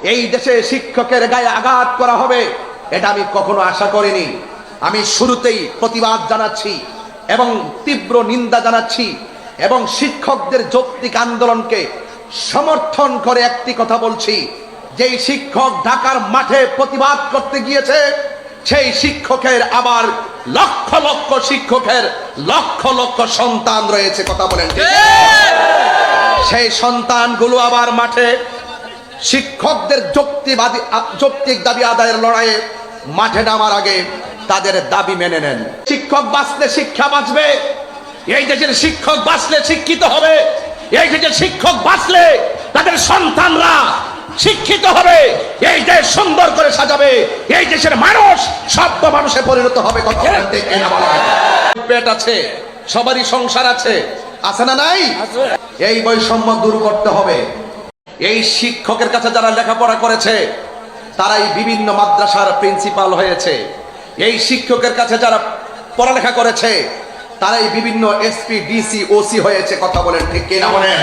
এই দেশে শিক্ষকের গায়ে আঘাত করা হবে এটা আমি কখনো আশা করিনি। আমি শুরুতেই প্রতিবাদ জানাচ্ছি এবং তীব্র নিন্দা জানাচ্ছি এবং শিক্ষকদের যৌক্তিক আন্দোলনকে সমর্থন করে একটি কথা বলছি, যেই শিক্ষক ঢাকার মাঠে প্রতিবাদ করতে গিয়েছে সেই শিক্ষকের আবার লক্ষ লক্ষ শিক্ষকের লক্ষ লক্ষ সন্তান রয়েছে। কথা বলেন ঠিক? সেই সন্তানগুলো আবার মাঠে শিক্ষকদের যৌক্তিক দাবি আদায়ের লড়াইয়ে মাঠে নামার আগে তাদের দাবি মেনে নেন। শিক্ষক বাঁচলে শিক্ষা বাঁচবে, এই দেশের শিক্ষক বাঁচলে শিক্ষিত হবে, এই দেশের শিক্ষক বাঁচলে তাদের সন্তানরা শিক্ষিত হবে, এই দেশ সুন্দর করে সাজাবে, এই দেশের মানুষ সভ্য মানুষে পরিণত হবে। পেট আছে, সবারই সংসার আছে, আছে না নাই? এই বৈষম্য দূর করতে হবে। এই শিক্ষকের কাছে যারা লেখাপড়া করেছে তারাই বিভিন্ন মাদ্রাসার প্রিন্সিপাল হয়েছে। এই শিক্ষকের কাছে যারা পড়ালেখা করেছে তারাই বিভিন্ন এসপি, ডিসি, ওসি হয়েছে। কথা বলেন ঠিক কিনা বলেন?